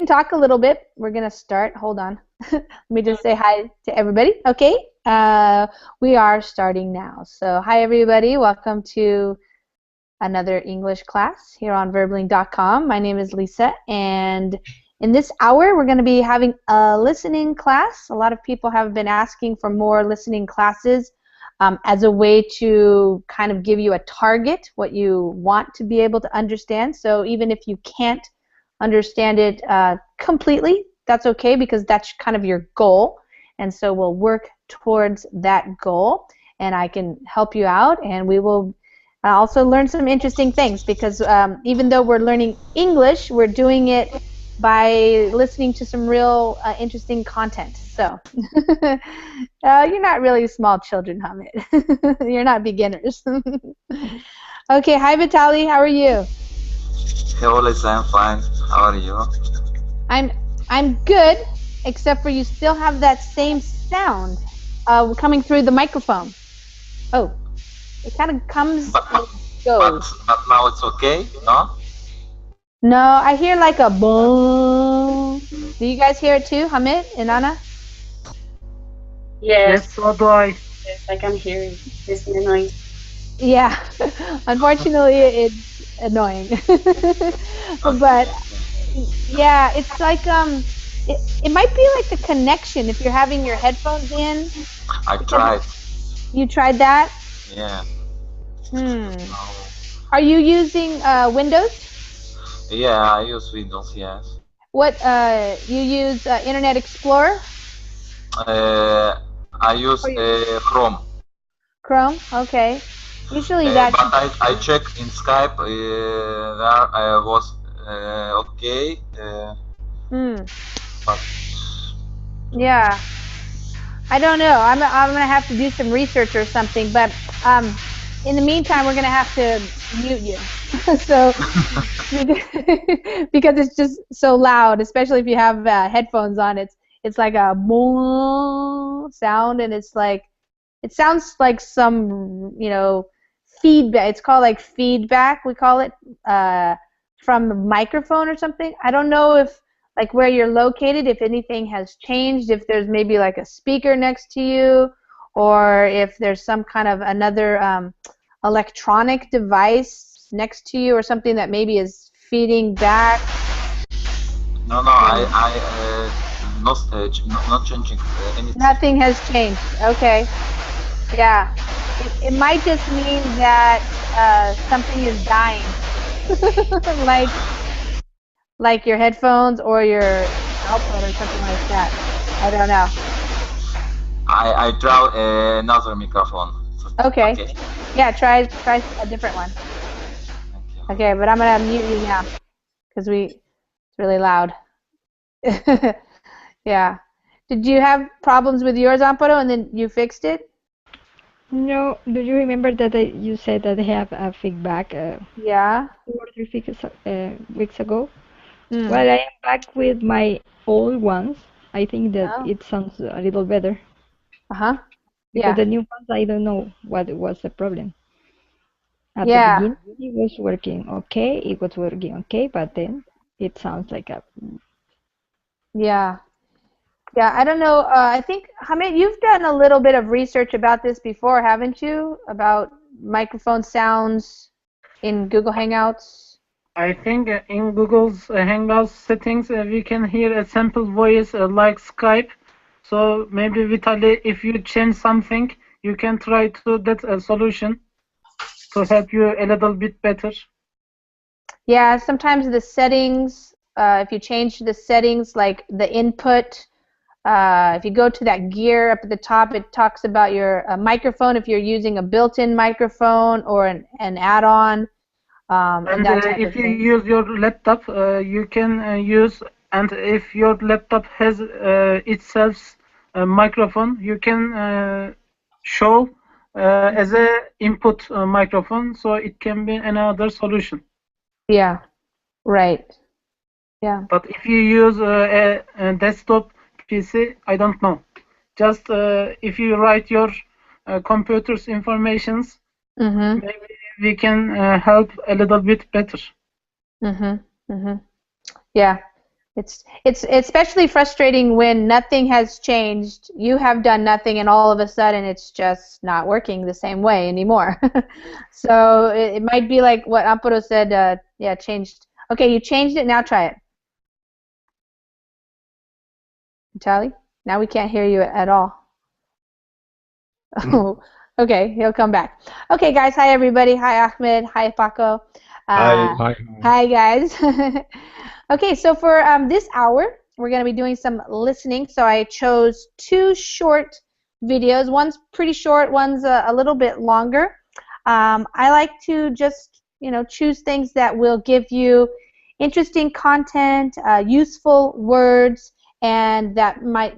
talk a little bit. We're going to start. Hold on. Let me just say hi to everybody. Okay. We are starting now. So hi, everybody. Welcome to another English class here on Verbling.com. My name is Lisa, and in this hour, we're going to be having a listening class. A lot of people have been asking for more listening classes as a way to kind of give you a target, what you want to be able to understand. So even if you can't understand it completely, that's okay, because that's kind of your goal. And so we'll work towards that goal, and I can help you out, and we will also learn some interesting things, because even though we're learning English, we're doing it by listening to some real interesting content. So you're not really small children, Hamid. You're not beginners. Okay, hi Vitaly, how are you? Hello, Lisa, I'm fine. How are you? I'm good, except for you still have that same sound coming through the microphone. Oh, it kind of comes But, and goes. but now it's okay, no? No, I hear like a boom. Do you guys hear it too, Hamid and Anna? Yes, so do I. yes, I can hear it. It's annoying. Yeah, unfortunately it's annoying. But yeah, it's like it might be like the connection if you're having your headphones in. I tried. You tried that? Yeah. Hmm. No. Are you using Windows? Yeah, I use Windows, yes. What you use Internet Explorer? I use Chrome. Chrome? Okay. Usually that. But I checked in Skype, there was okay. But Yeah. I don't know. I'm gonna have to do some research or something. But in the meantime, we're gonna have to mute you. So because it's just so loud, especially if you have headphones on. It's like a boom sound, and it's like it sounds like some feedback. It's called like feedback. We call it from a microphone or something. I don't know if like where you're located, if anything has changed, if there's maybe like a speaker next to you, or if there's some kind of another electronic device next to you or something that maybe is feeding back. no, I not changing anything. Nothing has changed. Okay. Yeah. It might just mean that something is dying. like your headphones or your output or something like that. I don't know. I try another microphone. Okay. Yeah, try a different one. Okay, but I'm gonna mute you now because it's really loud. Yeah. Did you have problems with yours, Amparo, and then you fixed it? No. Do you remember that you said that they have a feedback? Yeah. 2 or 3 weeks ago. Well, I am back with my old ones. I think that it sounds a little better. Because the new ones, I don't know what was the problem. At the beginning, it was working okay, but then it sounds like a... Yeah, I don't know. I think, Hamid, you've done a little bit of research about this before, haven't you? About microphone sounds in Google Hangouts? I think in Google's Hangouts settings, we can hear a sample voice like Skype. So maybe, Vitaly, if you change something, you can try to get a solution to help you a little bit better. Yeah, sometimes the settings, if you change the settings, like the input, if you go to that gear up at the top, it talks about your microphone, if you're using a built-in microphone or an add-on. And if you use your laptop, you can use, and if your laptop has itself a microphone, you can show as a input microphone, so it can be another solution. Yeah, right. Yeah. But if you use a desktop PC, I don't know. Just if you write your computer's informations, maybe we can help a little bit better. Yeah, It's especially frustrating when nothing has changed. You have done nothing, and all of a sudden it's just not working the same way anymore. So it might be like what Amparo said. Yeah, changed. Okay, you changed it. Now try it. Charlie, now we can't hear you at all. Oh, okay, he'll come back. Okay, guys. Hi, everybody. Hi, Ahmed. Hi, Paco. Hi, guys. Okay, so for this hour, we're going to be doing some listening. So I chose 2 short videos. One's pretty short, one's a little bit longer. I like to just, choose things that will give you interesting content, useful words, and that might,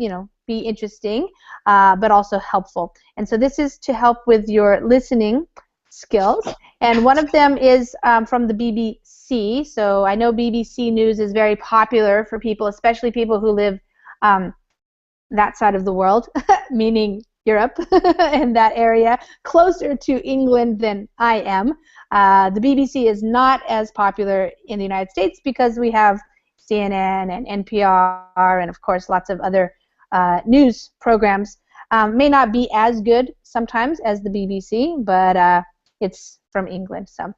be interesting, but also helpful. And so this is to help with your listening skills. And one of them is from the BBC. So I know BBC News is very popular for people, especially people who live that side of the world, meaning Europe and that area, closer to England than I am. The BBC is not as popular in the United States because we have CNN and NPR and, of course, lots of other news programs. May not be as good sometimes as the BBC, but it's from England, so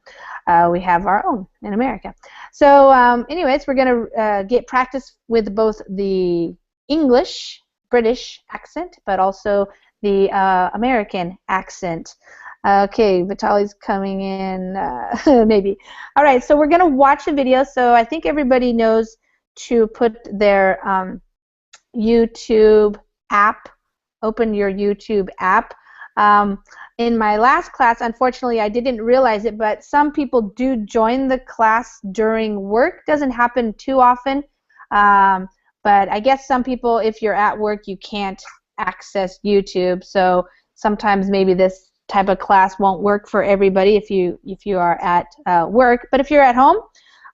we have our own in America. So anyways, we're going to get practice with both the English, British accent, but also the American accent. Okay, Vitali's coming in, maybe. All right, so we're going to watch a video. So I think everybody knows to put their YouTube app, open your YouTube app. In my last class, unfortunately, I didn't realize it, but some people do join the class during work. Doesn't happen too often, but I guess some people, if you're at work, you can't access YouTube. So sometimes maybe this type of class won't work for everybody if you are at work. But if you're at home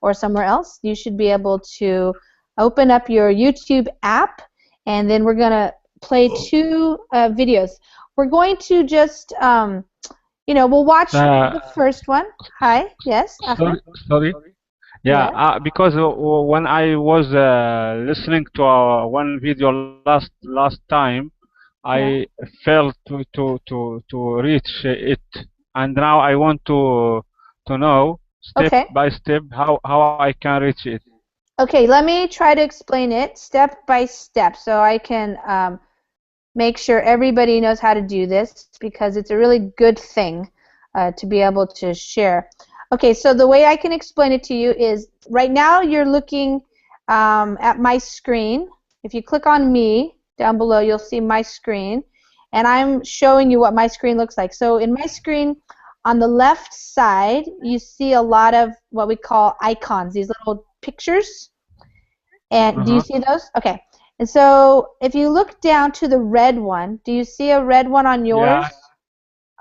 or somewhere else, you should be able to open up your YouTube app, and then we're going to play 2 videos. We're going to just, we'll watch the first one. Hi, yes. Sorry. Yeah, Yes. because when I was listening to one video last time, I failed to reach it, and now I want to know step by step how I can reach it. Okay, let me try to explain it step by step so I can make sure everybody knows how to do this, because it's a really good thing to be able to share. Okay, so the way I can explain it to you is right now you're looking at my screen. If you click on me down below, you'll see my screen, and I'm showing you what my screen looks like. So in my screen, on the left side, you see a lot of what we call icons, these little pictures. And do you see those? Okay. And so if you look down to the red one, do you see a red one on yours? Yeah.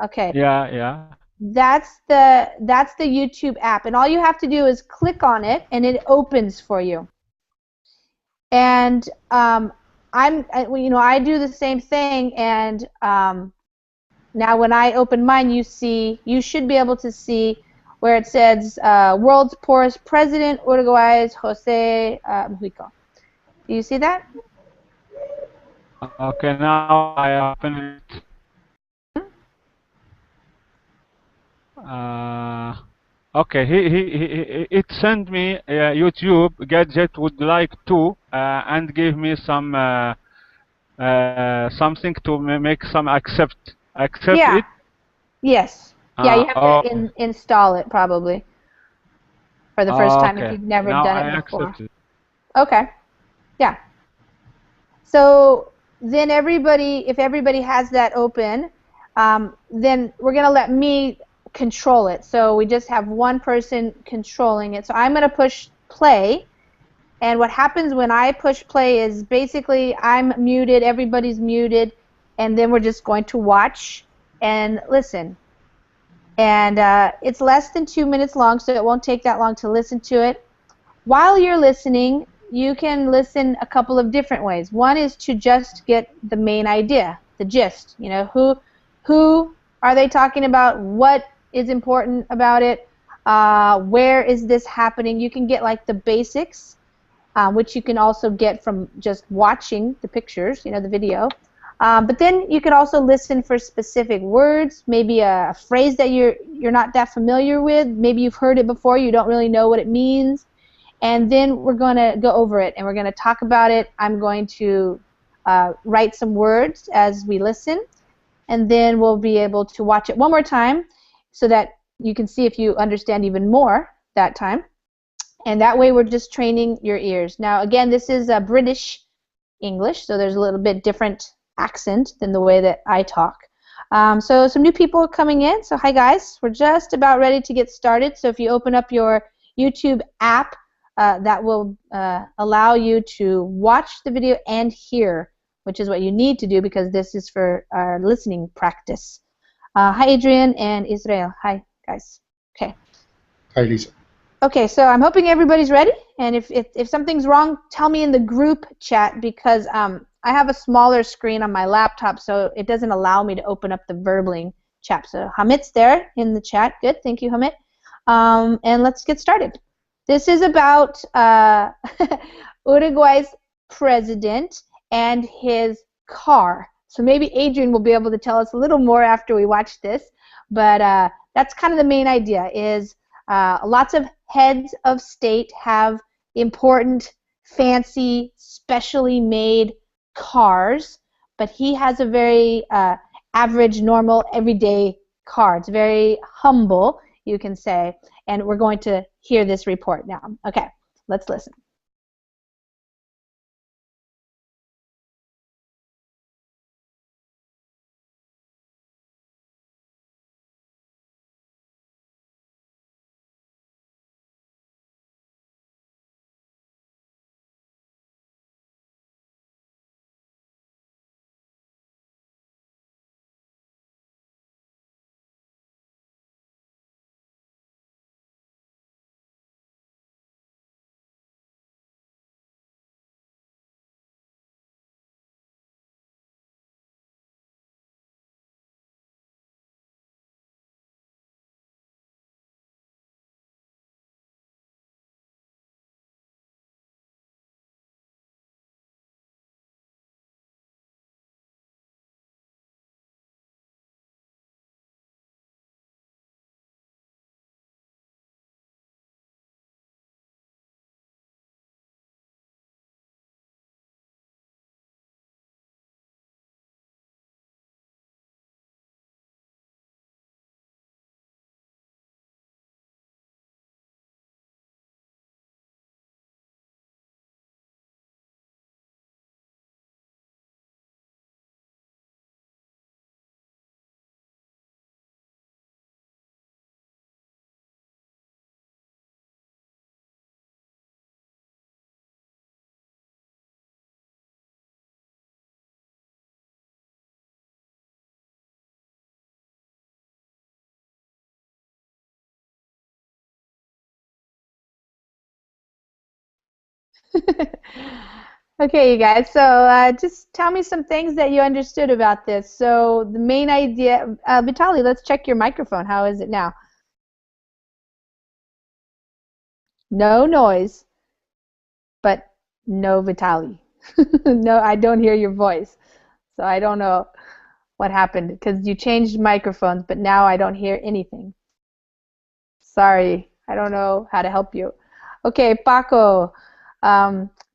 Okay. Yeah. That's the YouTube app, and all you have to do is click on it, and it opens for you. And I do the same thing, and now when I open mine, you should be able to see where it says World's Poorest President, Uruguay's Jose Mujica. Do you see that? Okay, now I open it. Okay, it sent me YouTube gadget would like to and give me some something to make some accept it. Yes. Yeah, you have to install it probably for the first time if you've never done it before. Okay. Yeah. So then if everybody has that open, then we're going to let me control it. So we just have one person controlling it. So I'm going to push play, and what happens when I push play is basically I'm muted, everybody's muted, and then we're just going to watch and listen. And it's less than 2 minutes long, so it won't take that long to listen to it. While you're listening, you can listen a couple of different ways. One is to just get the main idea, the gist. Who are they talking about? What is important about it? Where is this happening? You can get like the basics. which you can also get from just watching the pictures, the video. But then you could also listen for specific words, maybe a phrase that you're not that familiar with. Maybe you've heard it before, you don't really know what it means. And then we're going to go over it, and we're going to talk about it. I'm going to write some words as we listen, and then we'll be able to watch it one more time so that you can see if you understand even more that time. And that way we're just training your ears. Now, again, this is a British English, so there's a little bit different accent than the way that I talk. So some new people are coming in. So hi, guys. We're just about ready to get started. So if you open up your YouTube app, that will allow you to watch the video and hear, which is what you need to do because this is for our listening practice. Hi, Adrian and Israel. Hi, guys. Okay. Hi, Lisa. Okay, so I'm hoping everybody's ready, and if something's wrong, tell me in the group chat because I have a smaller screen on my laptop, so it doesn't allow me to open up the Verbling chat. So Hamit's there in the chat. Good, thank you, Hamit. And let's get started. This is about Uruguay's president and his car. So maybe Adrian will be able to tell us a little more after we watch this, but that's kind of the main idea is lots of heads of state have important, fancy, specially made cars, but he has a very average, normal, everyday car. It's very humble, you can say, and we're going to hear this report now. Okay, let's listen. Okay, you guys, so just tell me some things that you understood about this. So the main idea, Vitaly, let's check your microphone. How is it now? No noise, but no Vitaly. No, I don't hear your voice. So I don't know what happened because you changed microphones, but now I don't hear anything. Sorry, I don't know how to help you. Okay, Paco.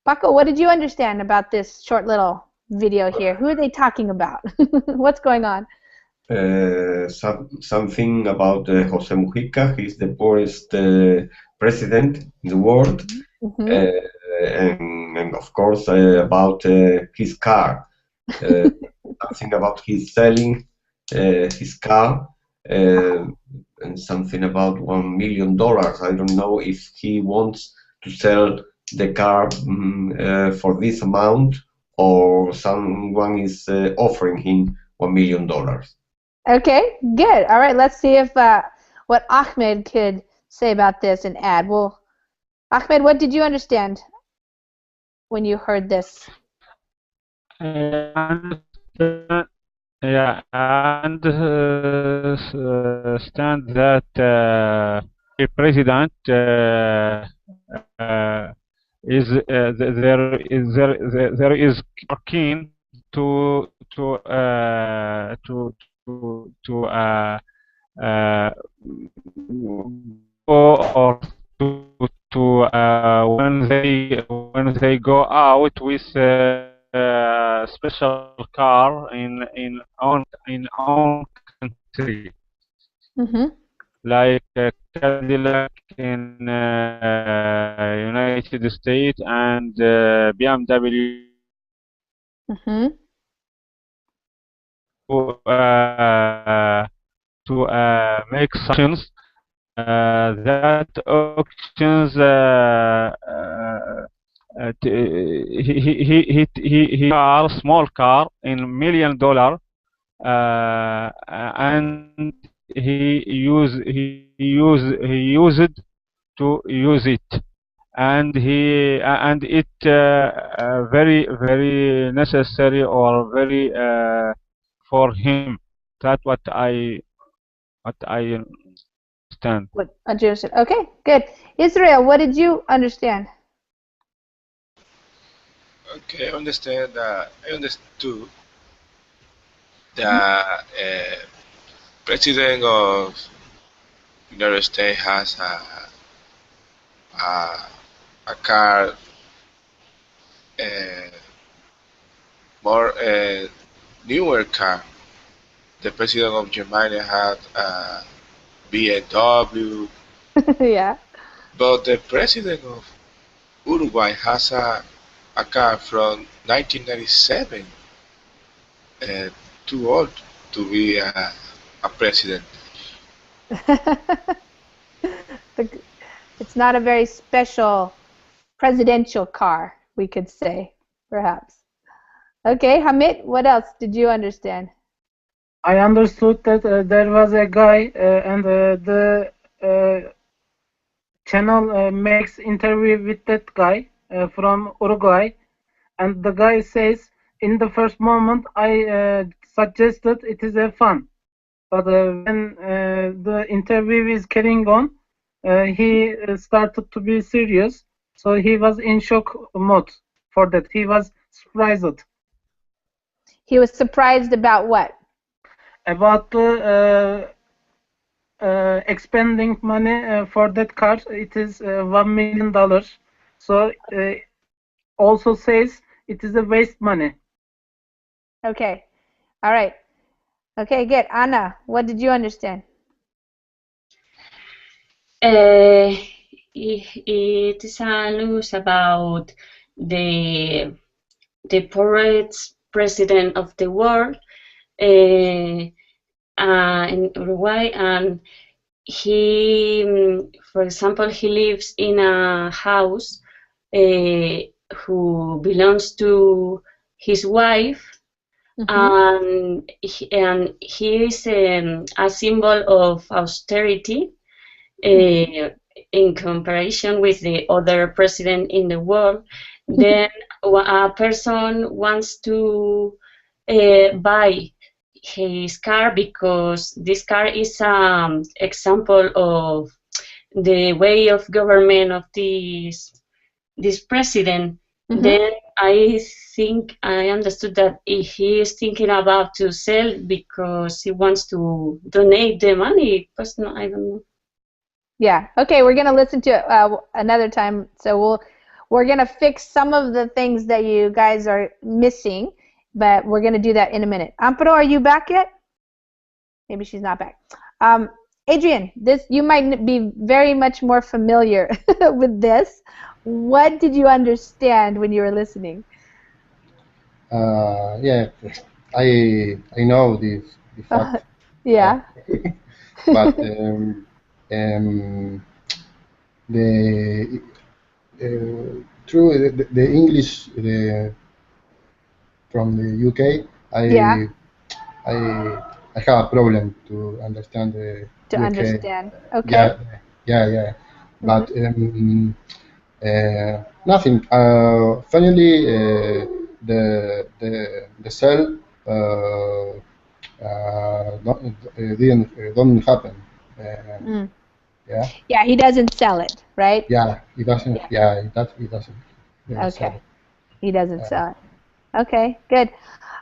Paco, what did you understand about this short little video here? Who are they talking about? What's going on? Something about Jose Mujica. He's the poorest president in the world. And of course about his car. Something about his selling his car. And something about $1 million. I don't know if he wants to sell the car for this amount or someone is offering him $1 million. Okay, good. All right, let's see if what Ahmed could say about this and add. Well, Ahmed, what did you understand when you heard this? Yeah, I understand that the president is there is keen to go or when they go out with special car in own country, like Cadillac in United States and BMW. To make auctions. That auctions he car, small car in $1 million, and he used to use it, and it very necessary or very for him. That's what I understand. What you understood? Okay, good. Israel, what did you understand? Okay, I understood that President of United States has a car more newer car. The President of Germany had a BMW. Yeah. But the President of Uruguay has a car from 1997. Too old to be a president. It's not a very special presidential car, we could say, perhaps. Okay, Hamid, what else did you understand? I understood that there was a guy and the channel makes interview with that guy from Uruguay, and the guy says, in the first moment I suggested it is a fun, but when the interview is carrying on, he started to be serious, so he was in shock mode for that. He was surprised. He was surprised about what? About the expending money for that car. It is $1 million. So also says it is a waste money. Okay. All right. Okay, good. Anna, what did you understand? It is a news about the poorest president of the world in Uruguay, and he, for example, he lives in a house who belongs to his wife. And he is a symbol of austerity in comparison with the other president in the world. Then a person wants to buy his car because this car is an example of the way of government of this president. Then I think I understood that he is thinking about to sell because he wants to donate the money. But no, I don't know. Yeah. Okay, we're gonna listen to it another time. So we're gonna fix some of the things that you guys are missing, but we're gonna do that in a minute. Amparo, are you back yet? Maybe she's not back. Adrian, you might be very much more familiar with this. What did you understand when you were listening? Yeah, I know the fact. Yeah. But through the English from the UK, I have a problem to understand the UK. Understand. Okay. Yeah. But nothing. Finally, the sale don't happen. Yeah. Yeah, he doesn't sell it, right? Yeah, he doesn't. Yeah, he doesn't. Okay. He doesn't sell it. Okay, good.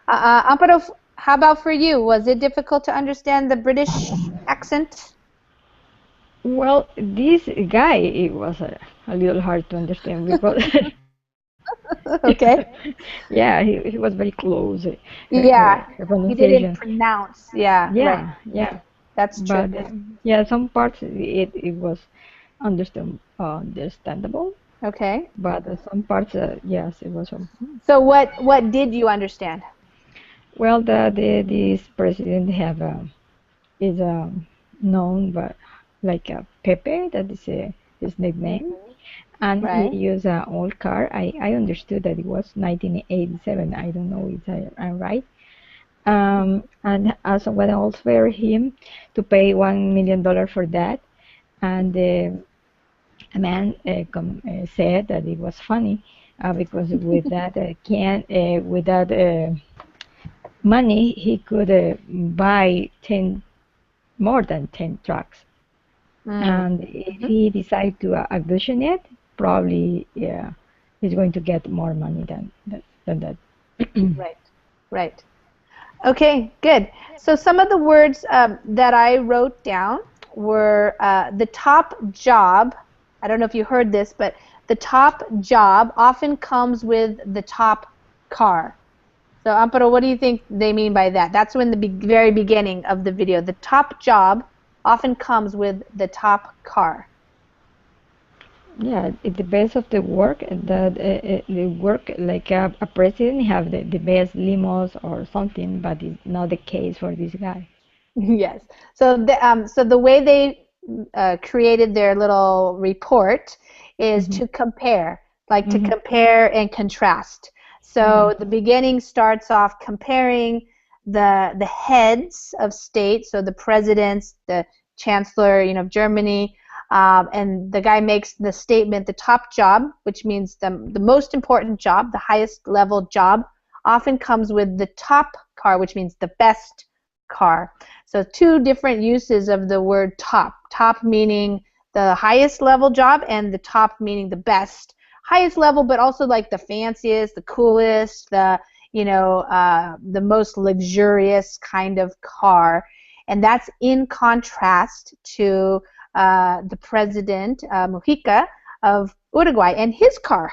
Amparo, how about for you? Was it difficult to understand the British accent? Well, this guy, it was a little hard to understand because okay. Yeah, he was very close. Yeah, Her he didn't pronunciation. pronounce. Yeah, right. Yeah. That's true. But yeah, some parts it was understandable. Okay. But some parts, yes, it was. So what did you understand? Well, this president is known, but like Pepe, that is his nickname, and he used an old car. I understood that it was 1987. I don't know if I'm right. And as when I offered him to pay $1 million for that, and a man said that it was funny because with that money he could buy more than 10 trucks. And if he decides to auction it, probably he's going to get more money than that. Right. Okay, good. So some of the words that I wrote down were the top job. I don't know if you heard this, but the top job often comes with the top car. So Amparo, what do you think they mean by that? That's when the very beginning of the video. The top job often comes with the top car. Yeah, it depends of the work. That the work like a president have the best limos or something, but it's not the case for this guy. Yes. So the way they created their little report is to compare, like to compare and contrast. So the beginning starts off comparing the heads of state, so the presidents, the chancellor, of Germany, and the guy makes the statement, the top job, which means the most important job, the highest level job, often comes with the top car, which means the best car. So two different uses of the word top. Top meaning the highest level job, and the top meaning the best. Highest level, but also like the fanciest, the coolest, the most luxurious kind of car. And that's in contrast to the president, Mujica, of Uruguay, and his car.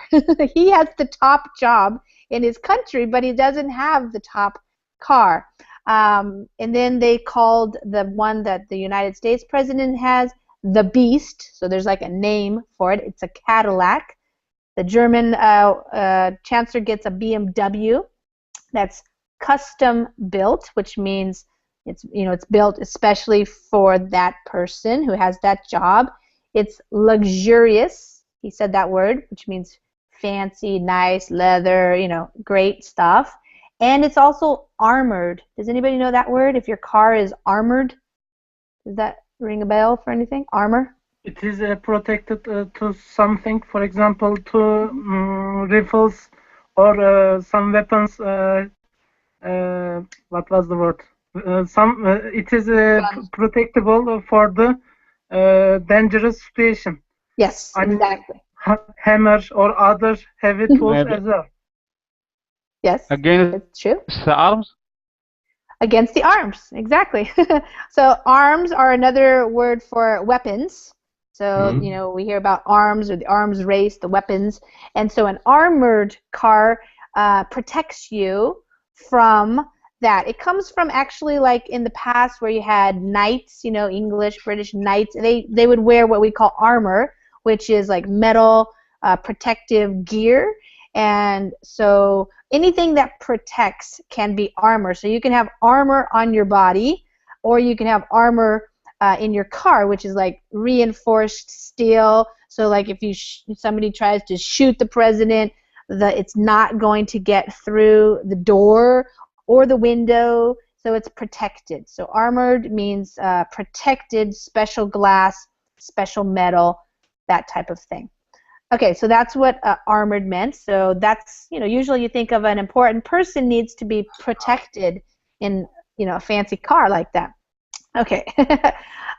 He has the top job in his country, but he doesn't have the top car. And then they called the one that the United States president has the Beast. So there's like a name for it. It's a Cadillac. The German chancellor gets a BMW that's custom built, which means it's built especially for that person who has that job. It's luxurious. He said that word, which means fancy, nice, leather, great stuff. And it's also armored. Does anybody know that word? If your car is armored, does that ring a bell for anything? Armor? It is protected to something, for example, to rifles or some weapons. What was the word? It is protectable for the dangerous situation. Yes, exactly. Hammer or other heavy tools as well. Yes, it's true. The arms? Against the arms, exactly. So arms are another word for weapons. So, we hear about arms or the arms race, the weapons. And so an armored car protects you from that. It comes from actually like in the past where you had knights, English, British knights. They would wear what we call armor, which is like metal protective gear. And so anything that protects can be armor. So you can have armor on your body, or you can have armor in your car, which is like reinforced steel. So like if somebody tries to shoot the president, it's not going to get through the door or the window, so it's protected. So armored means protected, special glass, special metal, that type of thing. Okay, so that's what armored meant. So that's, usually you think of an important person needs to be protected in, a fancy car like that. Okay,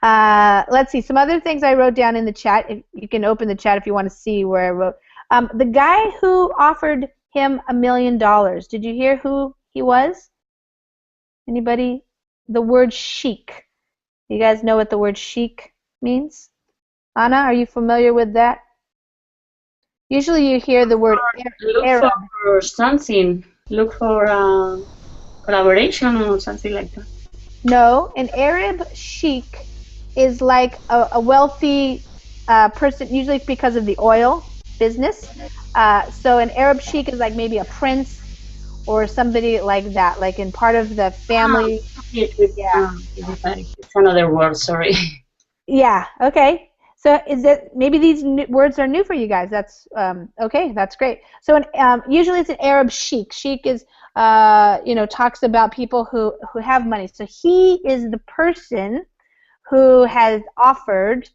let's see. Some other things I wrote down in the chat. You can open the chat if you want to see where I wrote. The guy who offered him $1 million, did you hear who he was? Anybody? The word sheik. You guys know what the word sheik means? Anna, are you familiar with that? Usually you hear the word Arab. Look for something. Look for collaboration or something like that. No, an Arab sheik is like a wealthy person, usually because of the oil business. So an Arab sheik is like maybe a prince or somebody like that, like in part of the family. Yeah. It's another word, sorry. Yeah, okay. So is it, maybe these words are new for you guys. That's okay, that's great. So usually it's an Arab sheik. Sheik is, talks about people who have money. So he is the person who has offered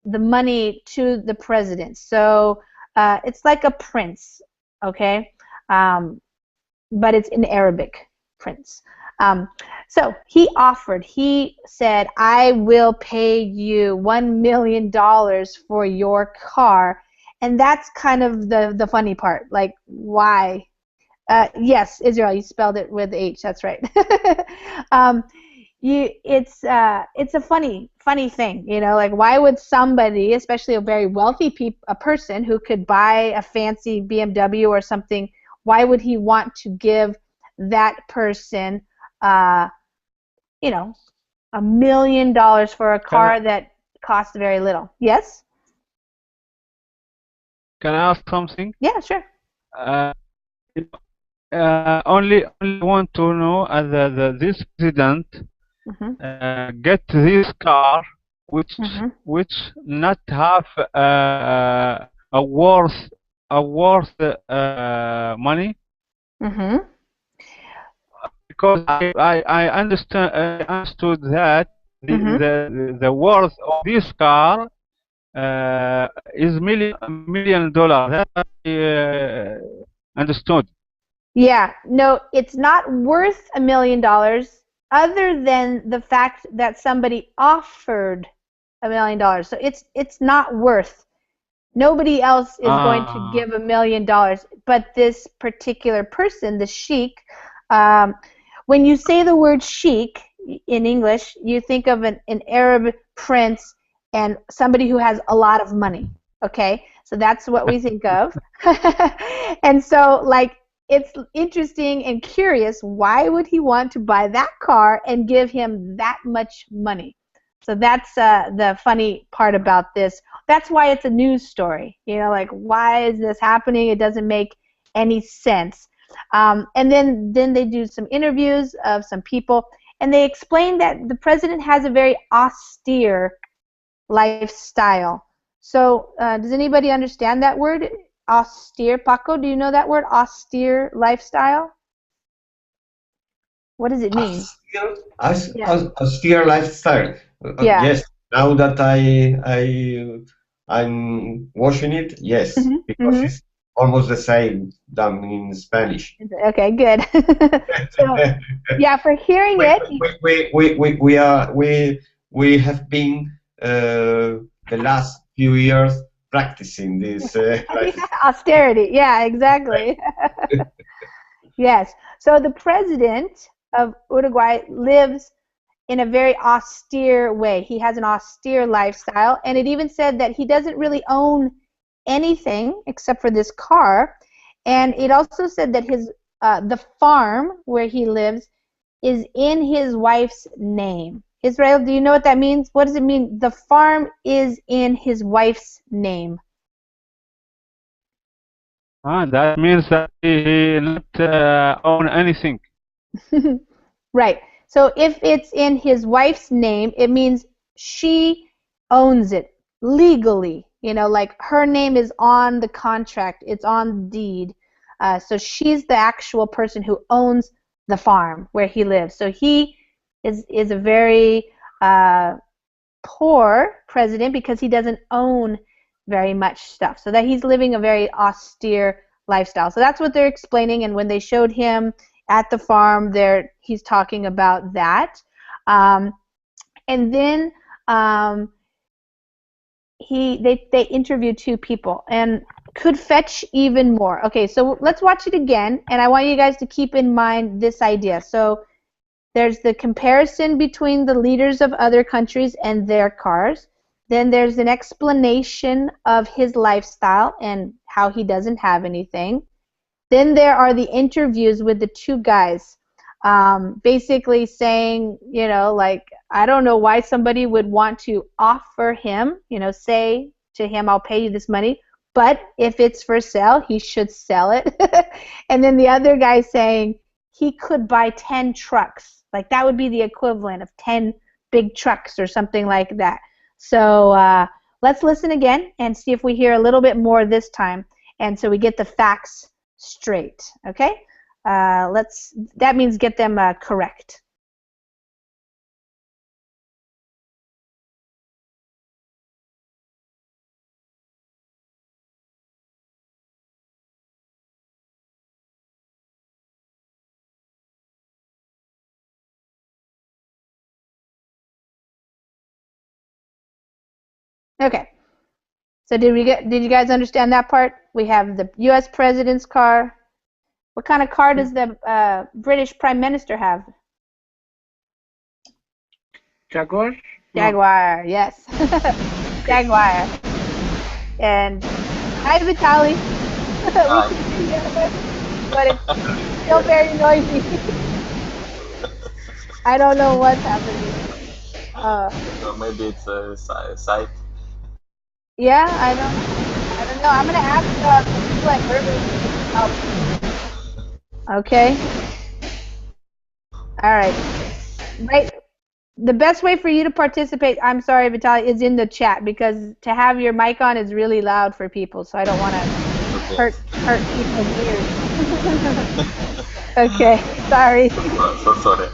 the money to the president. So it's like a prince, okay? But it's in Arabic, prince. So he said, I will pay you $1 million for your car. And that's kind of the funny part. Like, why? Yes, Israel, you spelled it with H, that's right. It's a funny thing, like why would somebody, especially a very wealthy a person who could buy a fancy BMW or something, why would he want to give that person $1 million for a car that costs very little? Yes? Can I ask something? Yeah, sure. Only want to know this president get this car which not have a worth money. Because I understood that the worth of this car is $1 million. That I understood. Yeah, no, it's not worth $1 million other than the fact that somebody offered $1 million. So it's not worth. Nobody else is going to give $1 million, but this particular person, the sheik. When you say the word sheik in English, you think of an Arab prince and somebody who has a lot of money. Okay, so that's what we think of. And so, like, it's interesting and curious. Why would he want to buy that car and give him that much money? So that's the funny part about this. That's why it's a news story. Like, why is this happening? It doesn't make any sense. And then they do some interviews of some people, and they explain that the president has a very austere lifestyle. So does anybody understand that word, austere? Paco, do you know that word, austere lifestyle? What does it mean? Austere lifestyle. Yes. Now that I'm watching it, yes, because it's almost the same than in Spanish. Okay, good. So, yeah, for hearing we have been the last few years practicing this austerity. Yeah, exactly. Yes. So the president of Uruguay lives in a very austere way. He has an austere lifestyle, and it even said that he doesn't really own anything except for this car. And it also said that his the farm where he lives is in his wife's name. Israel, do you know what that means? What does it mean? The farm is in his wife's name. That means that he not own anything. Right. So if it's in his wife's name, it means she owns it legally. Like her name is on the contract. It's on the deed. So she's the actual person who owns the farm where he lives. So he is a very poor president because he doesn't own very much stuff. So that he's living a very austere lifestyle. So that's what they're explaining. And when they showed him at the farm, he's talking about that. And then they interviewed two people, and could fetch even more. Okay, so let's watch it again, and I want you guys to keep in mind this idea. So there's the comparison between the leaders of other countries and their cars. Then there's an explanation of his lifestyle and how he doesn't have anything. Then there are the interviews with the two guys, basically saying, you know, like, I don't know why somebody would want to offer him, you know, say to him, I'll pay you this money, but if it's for sale, he should sell it. And then the other guy saying he could buy 10 trucks. Like, that would be the equivalent of 10 big trucks or something like that. So let's listen again and see if we hear a little bit more this time, and so we get the facts straight, okay? That means get them correct. Okay. So did you guys understand that part? We have the U.S. President's car. What kind of car does the British Prime Minister have? Jaguar? Jaguar, yes. Jaguar. And hi, Vitaly. But it's still very noisy. I don't know what's happening. Maybe it's a site. Yeah, I don't know. I'm gonna ask people at Urban help. Okay. All right. Right. The best way for you to participate, I'm sorry, Vitaly, is in the chat, because to have your mic on is really loud for people, so I don't want to hurt people's ears. Okay. Sorry. So sorry.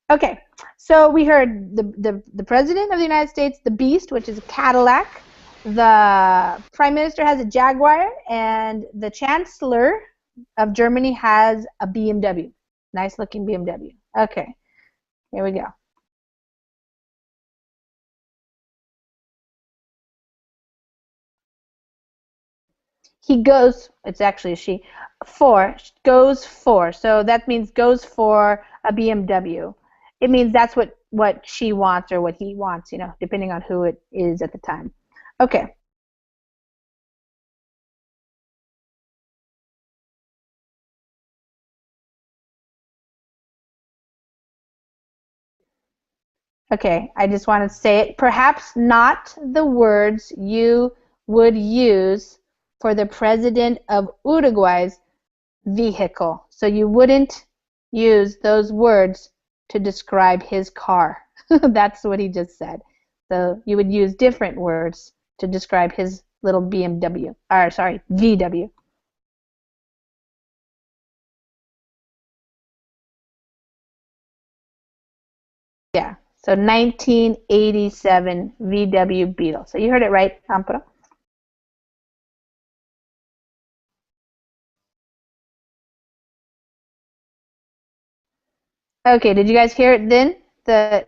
Okay. So we heard the President of the United States, the Beast, which is a Cadillac. The Prime Minister has a Jaguar, and the Chancellor of Germany has a BMW. Nice looking BMW. Okay, here we go. He goes, it's actually a she, goes for. So that means goes for a BMW. It means that's what she wants or what he wants, you know, depending on who it is at the time. Okay. Okay, I just want to say it. Perhaps not the words you would use for the president of Uruguay's vehicle. So you wouldn't use those words to describe his car. That's what he just said. So you would use different words to describe his little BMW, or sorry, VW. Yeah, so 1987 VW Beetle. So you heard it right, Amparo. Okay, did you guys hear it then?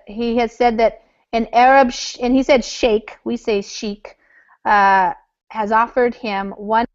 He has said that an Arab, and he said sheikh, we say sheikh, has offered him one.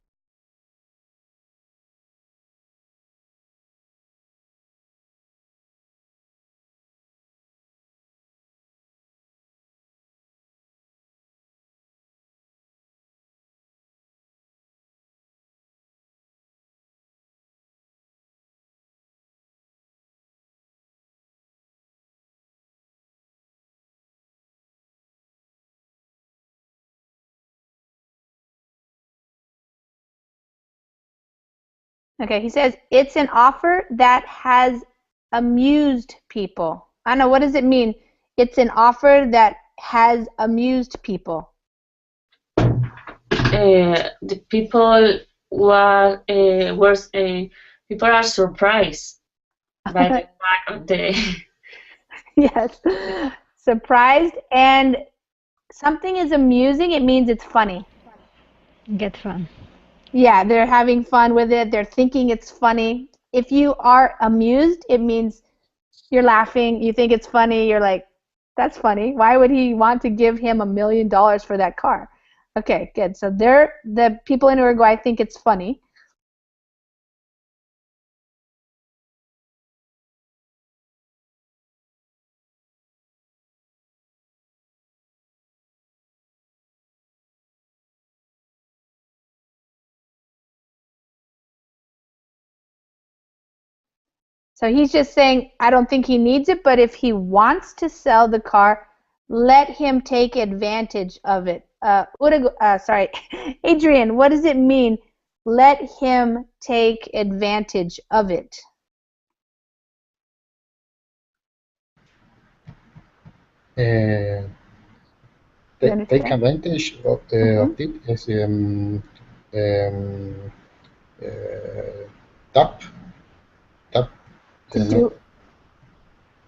Okay, he says it's an offer that has amused people. I don't know, what does it mean? It's an offer that has amused people. The people people are surprised by the fact of the. Yes, surprised, and something is amusing. It means it's funny. Get fun. Yeah, they're having fun with it. They're thinking it's funny. If you are amused, it means you're laughing. You think it's funny. You're like, that's funny. Why would he want to give him $1 million for that car? Okay, good. So the people in Uruguay think it's funny. So he's just saying, I don't think he needs it, but if he wants to sell the car, let him take advantage of it. Sorry, Adrian, what does it mean? Let him take advantage of it. Take advantage of it is tap. To do.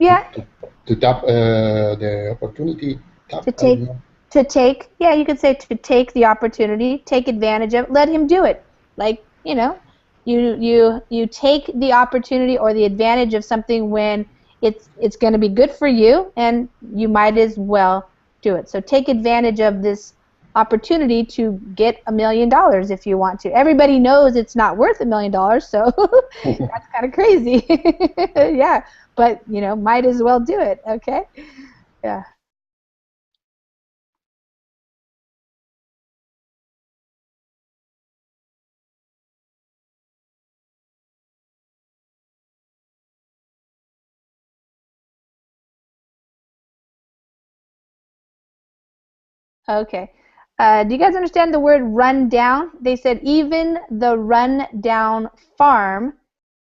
Yeah. To tap the opportunity. Tap, to take. Yeah, you could say to take the opportunity, take advantage of it, let him do it. Like, you know, you take the opportunity or the advantage of something when it's going to be good for you, and you might as well do it. So take advantage of this opportunity to get $1 million if you want to. Everybody knows it's not worth $1 million, so that's kind of crazy. Yeah, but you know, might as well do it. Okay, yeah. Okay. Do you guys understand the word run down? They said even the run down farm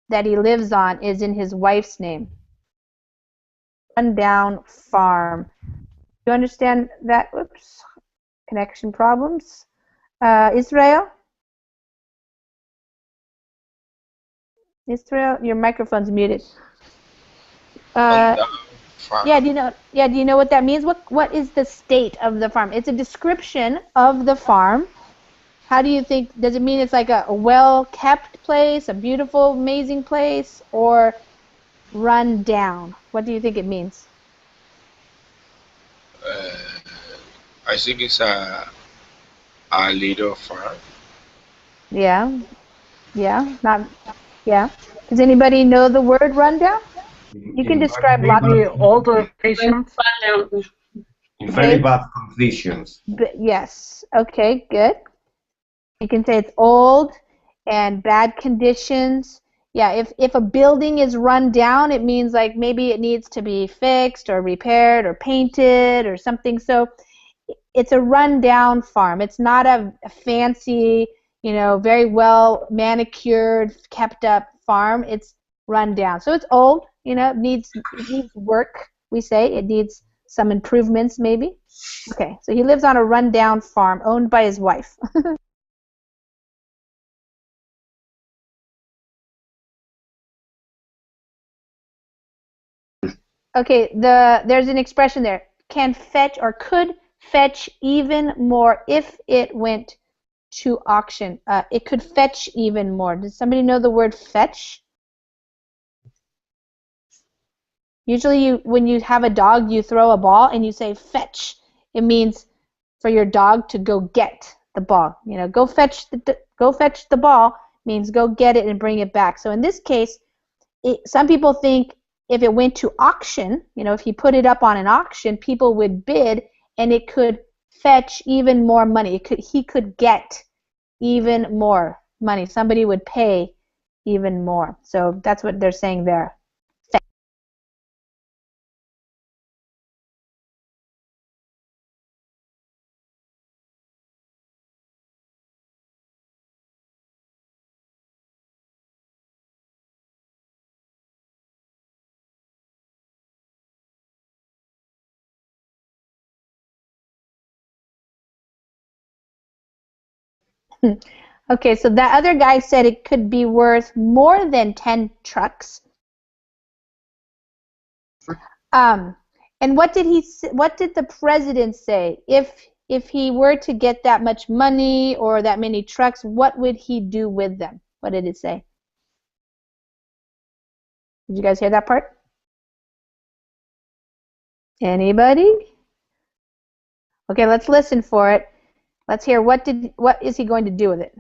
that he lives on is in his wife's name. Run down farm. You understand that? Oops. Connection problems. Israel? Israel, your microphone's muted. Yeah, do you know what that means? What is the state of the farm? It's a description of the farm. How do you think, does it mean it's like a well-kept place, a beautiful, amazing place, or run down? What do you think it means? I think it's a little farm. Yeah. Yeah. Does anybody know the word rundown? You can describe lots of older patients. In very bad conditions. Yes. Okay, good. You can say it's old and bad conditions. Yeah, if a building is run down, it means like maybe it needs to be fixed or repaired or painted or something. So it's a run down farm. It's not a fancy, you know, very well manicured, kept up farm. It's run down. So it's old, you know, it needs work, we say. It needs some improvements maybe. Okay, so he lives on a run down farm owned by his wife. Okay, there's an expression there. Can fetch or could fetch even more if it went to auction. It could fetch even more. Does somebody know the word fetch? Usually when you have a dog, you throw a ball and you say fetch. It means for your dog to go get the ball. You know, go fetch the ball means go get it and bring it back. So in this case, some people think if it went to auction, you know, if he put it up on an auction, people would bid and it could fetch even more money. He could get even more money. Somebody would pay even more. So that's what they're saying there. Okay, so that other guy said it could be worth more than 10 trucks. And what did the president say? If he were to get that much money or that many trucks, what would he do with them? What did it say? Did you guys hear that part? Anybody? Okay, let's listen for it. Let's hear what is he going to do with it?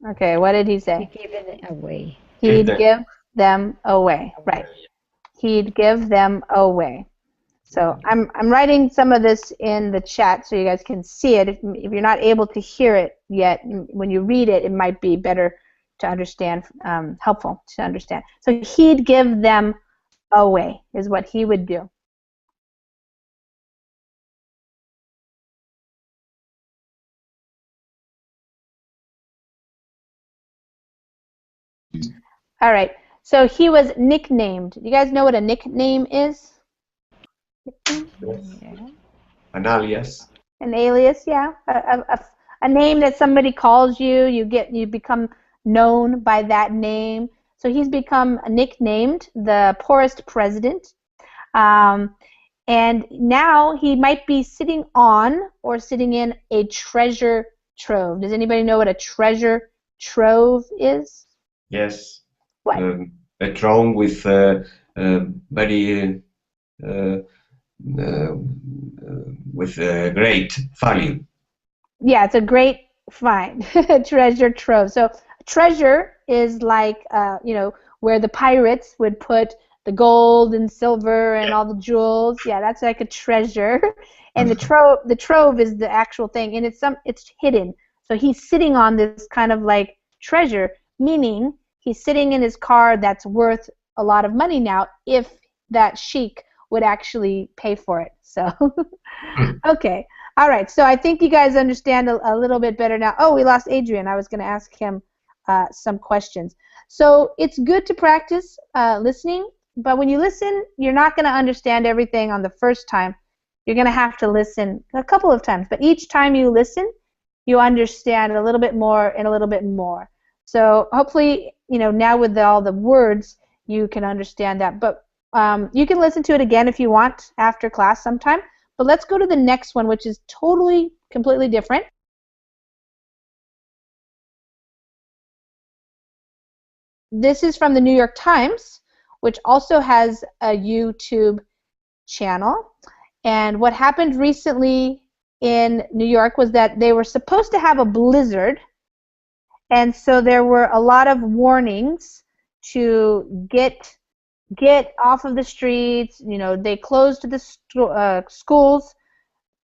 Okay, what did he say? He gave it away. He'd give them away. Right. He'd give them away. So I'm writing some of this in the chat so you guys can see it. If you're not able to hear it yet, when you read it, it might be better to understand, helpful to understand. So he'd give them away is what he would do. All right. So he was nicknamed. Do you guys know what a nickname is? Yeah. An alias. An alias, yeah. A name that somebody calls you. You become known by that name. So he's become nicknamed the poorest president. And now he might be sitting on or sitting in a treasure trove. Does anybody know what a treasure trove is? Yes. What? A throne with very with great value. Yeah, it's a great find. Treasure trove. So treasure is like where the pirates would put the gold and silver and all the jewels. Yeah, that's like a treasure. And the trove is the actual thing, and it's hidden. So he's sitting on this kind of like treasure, meaning he's sitting in his car that's worth a lot of money now if that sheik would actually pay for it. So okay. All right, so I think you guys understand a little bit better now. Oh, we lost Adrian. I was going to ask him some questions. So it's good to practice listening, but when you listen, you're not going to understand everything on the first time. You're going to have to listen a couple of times, but each time you listen, you understand a little bit more and a little bit more. So hopefully, now with all the words, you can understand that. But you can listen to it again if you want after class sometime. But let's go to the next one, which is totally, completely different. This is from the New York Times, which also has a YouTube channel. And what happened recently in New York was that they were supposed to have a blizzard. And so there were a lot of warnings to get off of the streets. They closed the schools.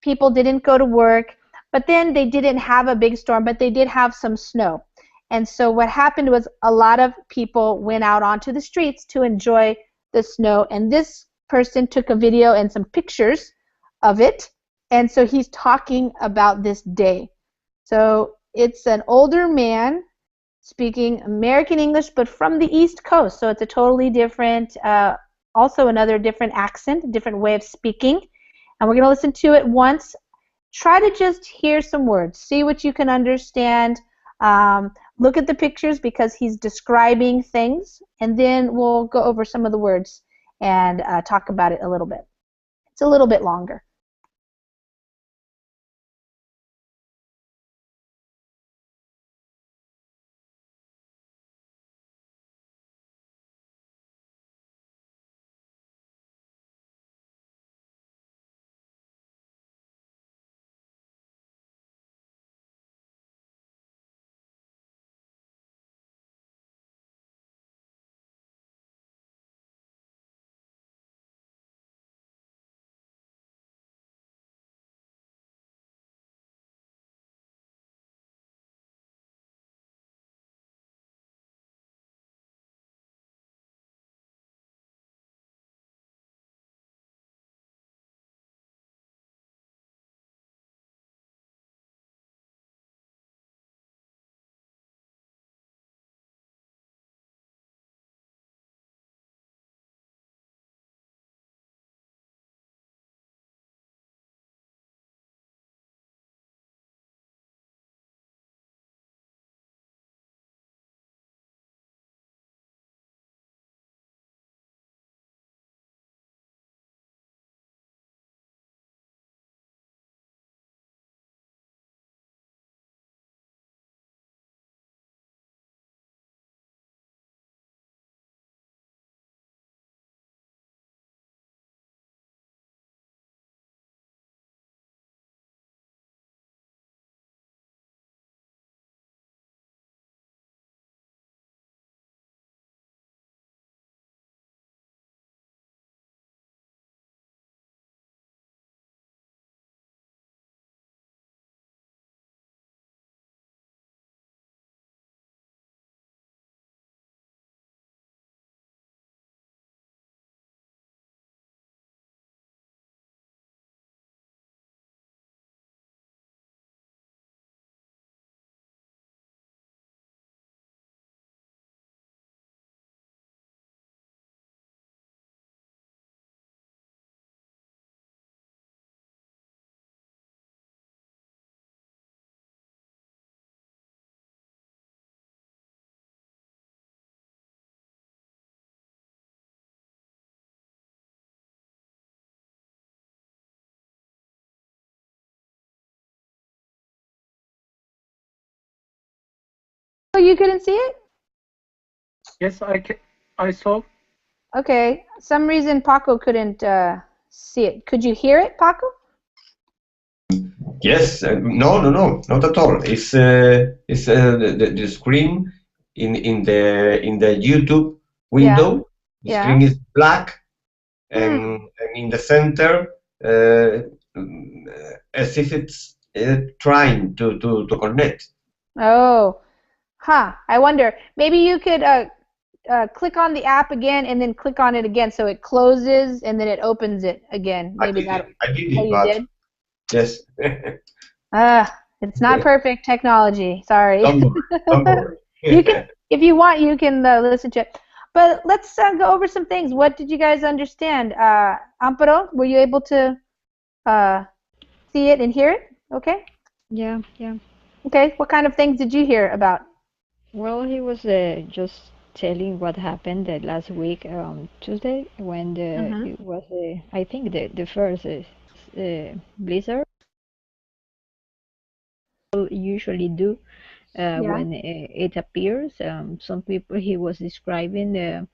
People didn't go to work, but then they didn't have a big storm, but they did have some snow. And so what happened was a lot of people went out onto the streets to enjoy the snow, and this person took a video and some pictures of it, and so he's talking about this day. So it's an older man speaking American English, but from the East Coast, so it's a totally different, also another different accent, different way of speaking. And we're going to listen to it once. Try to just hear some words. See what you can understand. Look at the pictures because he's describing things. And then we'll go over some of the words and talk about it a little bit. It's a little bit longer. you couldn't see it? Yes, I saw. Okay. Some reason Paco couldn't see it. Could you hear it, Paco? Yes. No, not at all. It's the screen in the YouTube window. The screen is black, and in the center, as if it's trying to connect. Oh, I wonder. Maybe you could click on the app again and then click on it again so it closes and then it opens it again. Maybe I did it, oh, you but did? yes. It's not perfect technology. Sorry. Don't worry. You can, if you want, you can listen to it. But let's go over some things. What did you guys understand? Amparo, were you able to see it and hear it? Okay. Yeah. Okay. What kind of things did you hear about? Well, he was just telling what happened last week, Tuesday, when it was, I think, the first blizzard. Usually do when it appears. Some people he was describing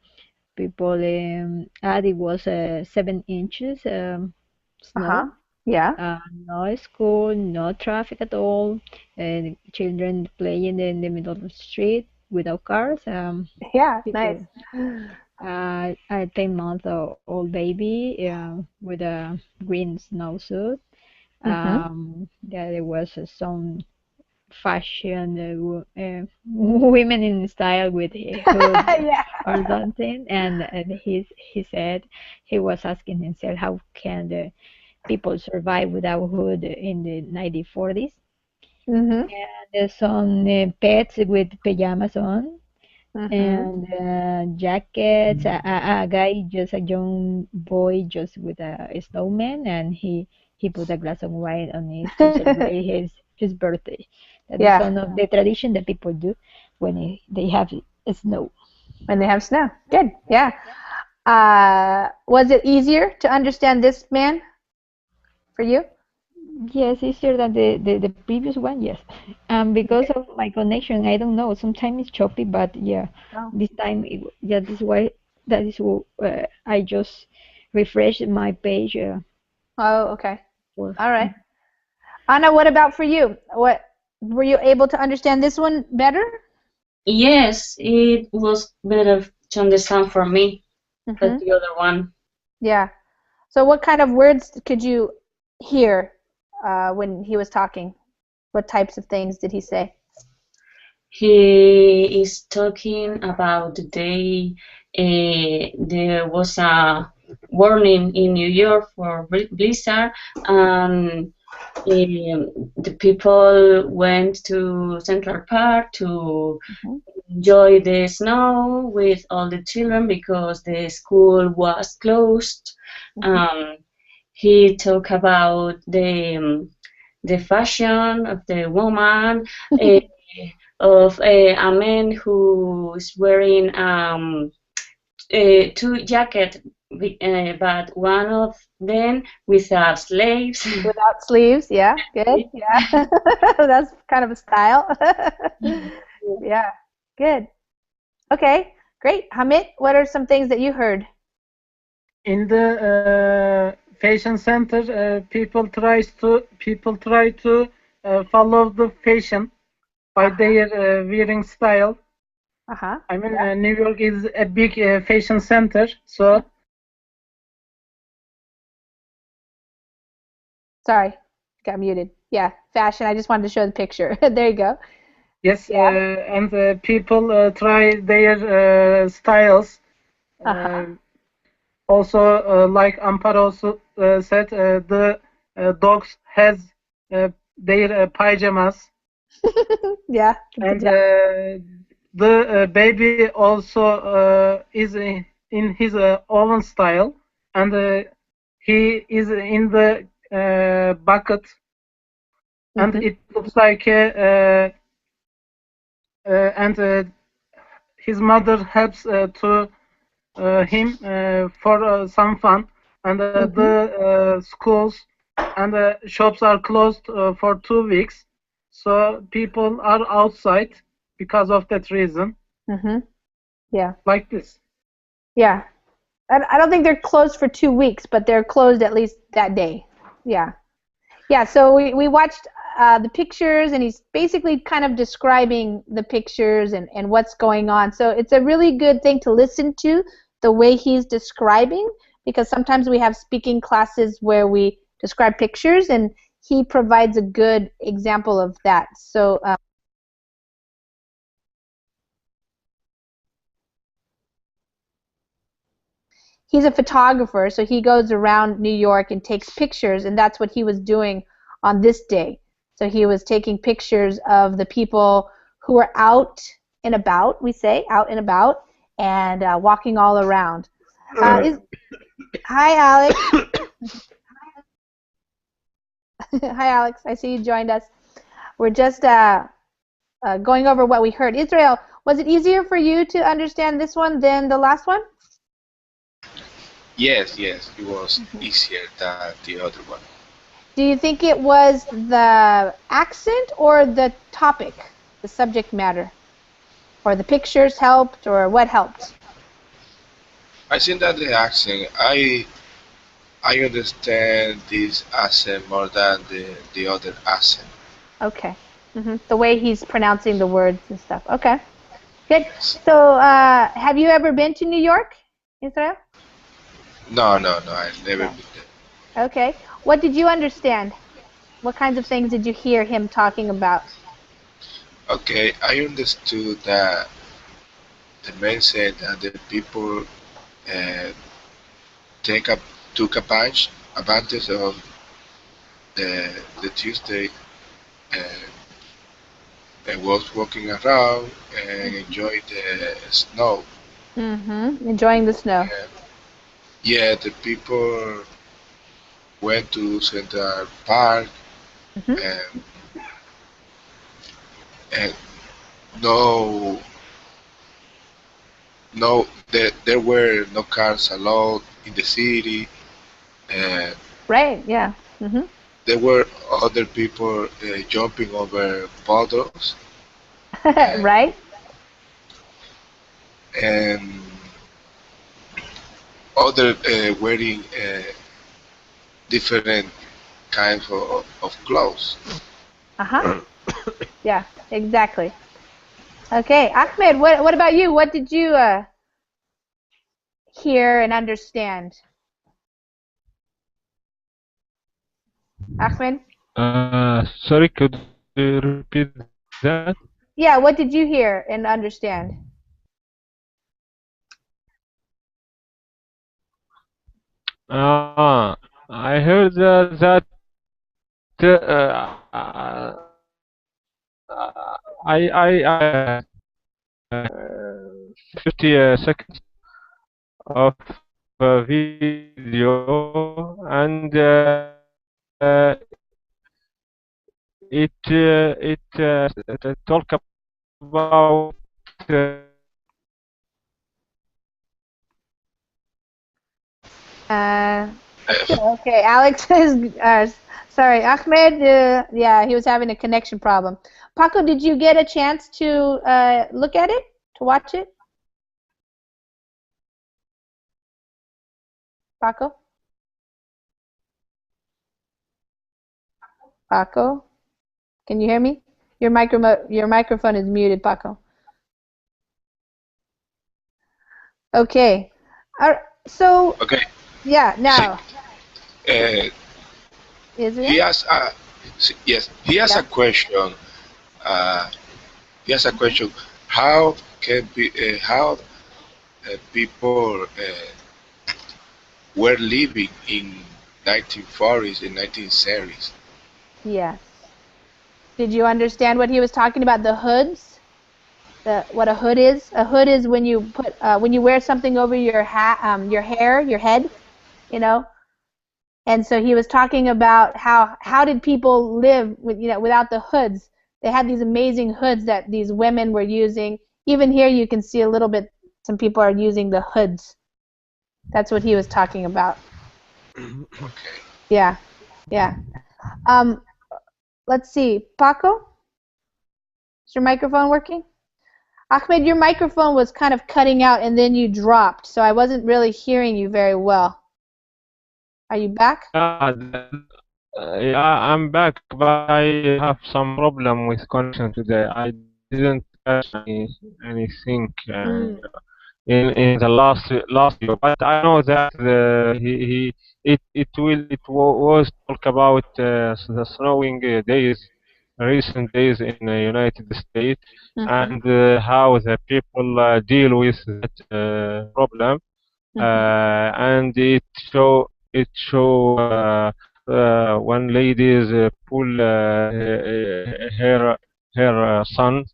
people it was 7 inches snow. No school, no traffic at all, and children playing in the middle of the street without cars. Nice. A 10-month-old baby with a green snowsuit. There was some fashion women in style with a hood or something, and he said he was asking himself how can the people survive without hood in the 1940s. And there's some pets with pajamas on and jackets. A guy, just a young boy, just with a snowman, and he put a glass of wine on it to celebrate his birthday. That is one of the tradition that people do when they have snow. When they have snow. Good. Yeah. Was it easier to understand this man for you? Yes, easier than the previous one, yes. Because of my connection, I don't know. Sometimes it's choppy, but this time, that is why I just refreshed my page. Oh, okay. All right. Anna, what about for you? What were you able to understand this one better? Yes, it was better to understand for me than the other one. Yeah. So what kind of words could you hear when he was talking? What types of things did he say? He is talking about the day there was a warning in New York for blizzard, and the people went to Central Park to enjoy the snow with all the children because the school was closed. He talked about the fashion of the woman, of a man who is wearing 2 jackets, but one of them without sleeves. Without sleeves, yeah, good, yeah. That's kind of a style. Yeah, good. Okay, great. Hamid, what are some things that you heard? In the fashion center, people try to follow the fashion by their wearing style. I mean, New York is a big fashion center, so. Sorry, got muted. Yeah, fashion. I just wanted to show the picture. There you go. Yes, and people try their styles. Also, like Amparo said, the dogs has their pajamas. Yeah. And the baby also is in his own style, and he is in the bucket, and it looks like and his mother helps to him for some fun, and the schools and the shops are closed for 2 weeks, so people are outside because of that reason. Mm-hmm. Yeah. Like this. Yeah. I don't think they're closed for 2 weeks, but they're closed at least that day. Yeah. Yeah, so we watched the pictures, and he's basically kind of describing the pictures and what's going on. So it's a really good thing to listen to, the way he's describing, because sometimes we have speaking classes where we describe pictures, and he provides a good example of that. So he's a photographer, so he goes around New York and takes pictures, and that's what he was doing on this day. So he was taking pictures of the people who were out and about, we say, out and about, and walking all around. Hi, Alex. Hi, Alex. I see you joined us. We're just going over what we heard. Israel, was it easier for you to understand this one than the last one? Yes, it was easier than the other one. Do you think it was the accent or the topic, the subject matter? Or the pictures helped, or what helped? I think that the accent, I understand this accent more than the other accent. Okay. The way he's pronouncing the words and stuff. Okay. Good. So, have you ever been to New York, Israel? No, I've never been there. Okay. What did you understand? What kinds of things did you hear him talking about? Okay, I understood that the man said that the people took advantage of the Tuesday and was walking around and enjoyed the snow. Enjoying the snow. Yeah, the people went to Central Park and there were no cars allowed in the city. Right. Yeah. There were other people jumping over puddles. Right. And other wearing different kinds of clothes. Yeah, exactly. Okay, Ahmed, what about you? What did you hear and understand? Ahmed? Sorry, could you repeat that? Yeah, what did you hear and understand? I heard that I 50 seconds of video, and it talk about okay, Alex is sorry, Ahmed. Yeah, he was having a connection problem. Paco, did you get a chance to look at it, to watch it? Paco? Paco? Can you hear me? Your microphone is muted, Paco. Okay. So. Okay. Yeah. Now. Is it? He has a a question. He has a question. How can people were living in 1940s and 1970s? Yes. Did you understand what he was talking about? The hoods. What a hood is? A hood is when you put when you wear something over your hat, your hair, your head, you know. And so he was talking about how did people live with without the hoods? They had these amazing hoods that these women were using. Even here you can see a little bit. Some people are using the hoods. That's what he was talking about. Okay. Yeah. Let's see, Paco. Is your microphone working? Ahmed, your microphone was kind of cutting out and then you dropped, so I wasn't really hearing you very well. Are you back? Yeah, I'm back, but I have some problem with connection today. I didn't catch anything in the last video, but I know that was talk about the snowing days, recent days in the United States, and how the people deal with that problem, and it show one lady's pull her son.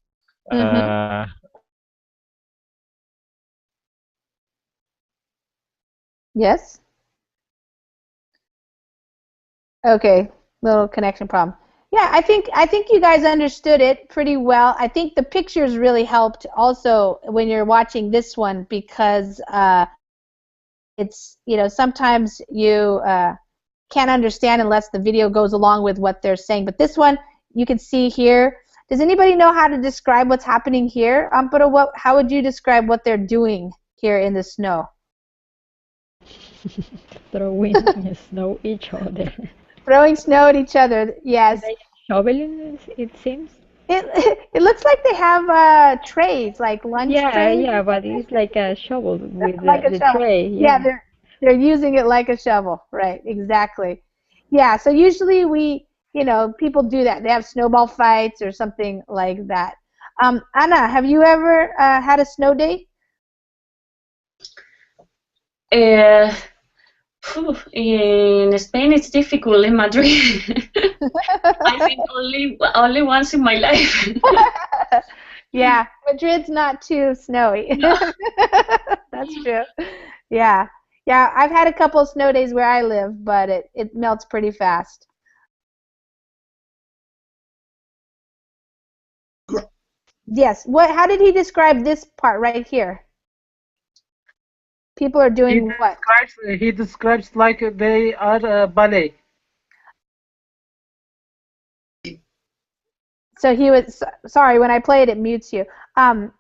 Yes. Okay, little connection problem. Yeah, I think you guys understood it pretty well. I think the pictures really helped also when you're watching this one because it's, you know, sometimes you can't understand unless the video goes along with what they're saying. But this one, you can see here. Does anybody know how to describe what's happening here? Amparo, how would you describe what they're doing here in the snow? Throwing snow at each other. Throwing snow at each other, yes. Shoveling, it seems. It looks like they have trays, like lunch trays. Yeah, but it's like a shovel with like the tray. Yeah, they're using it like a shovel, right? Exactly. Yeah, so usually people do that. They have snowball fights or something like that. Anna, have you ever had a snow day? In Spain, it's difficult. In Madrid, I think only once in my life. Yeah, Madrid's not too snowy. No. That's true. Yeah, I've had a couple of snow days where I live, but it melts pretty fast. Yes. How did he describe this part right here? People are doing what? He describes like they are ballet. So he was sorry, when I play it mutes you.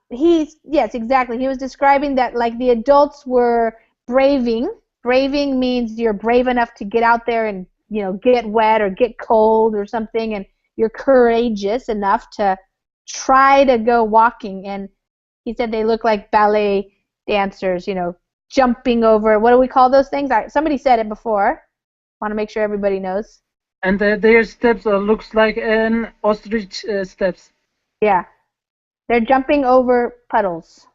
Yes, exactly. He was describing that like the adults were braving. Braving means you're brave enough to get out there and, you know, get wet or get cold or something, and you're courageous enough to try to go walking. And he said they look like ballet dancers, you know, jumping over, what do we call those things? Somebody said it before. Want to make sure everybody knows. And their steps looks like an ostrich steps. Yeah. They're jumping over puddles.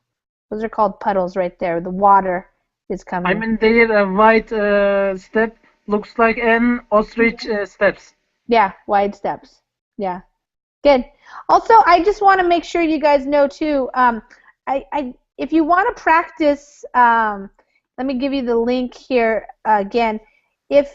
Those are called puddles right there. The water is coming. I mean, their white step looks like an ostrich steps. Yeah, wide steps. Yeah. Good. Also, I just want to make sure you guys know, too, if you want to practice, let me give you the link here again. If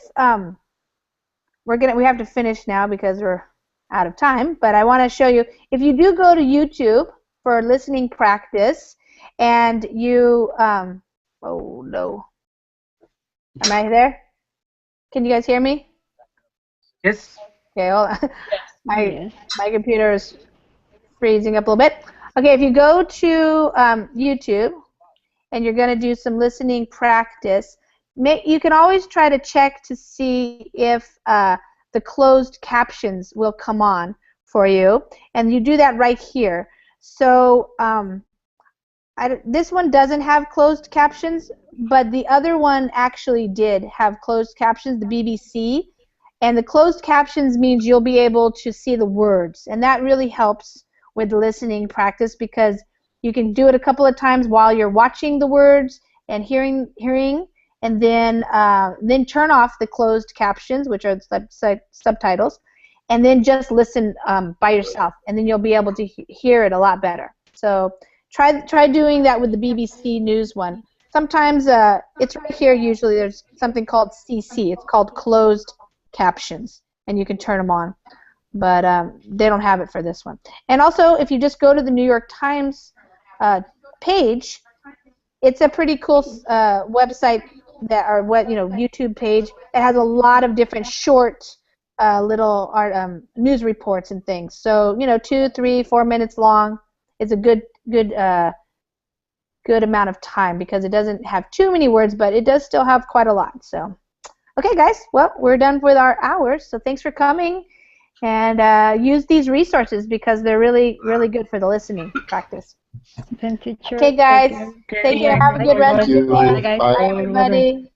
we have to finish now because we're out of time, but I want to show you, if you do go to YouTube for listening practice and you, oh no, am I there? Can you guys hear me? Yes. Okay, hold on. My computer is freezing up a little bit. Okay, if you go to YouTube and you're going to do some listening practice, you can always try to check to see if the closed captions will come on for you, and you do that right here. So this one doesn't have closed captions, but the other one actually did have closed captions, the BBC, and the closed captions means you'll be able to see the words, and that really helps with listening practice because you can do it a couple of times while you're watching the words and hearing, and then turn off the closed captions, which are subtitles, and then just listen by yourself, and then you'll be able to hear it a lot better. So try doing that with the BBC News one. Sometimes it's right here. Usually there's something called CC. It's called closed captions, and you can turn them on. But they don't have it for this one. And also, if you just go to the New York Times page, it's a pretty cool website YouTube page. It has a lot of different short little news reports and things. So 2, 3, 4 minutes long. It's a good good amount of time because it doesn't have too many words, but it does still have quite a lot. So, okay, guys. Well, we're done with our hours. So thanks for coming, and use these resources because they're really, really good for the listening practice. Teacher. Okay, guys. Take care. Have a good rest of the day. Bye, everybody.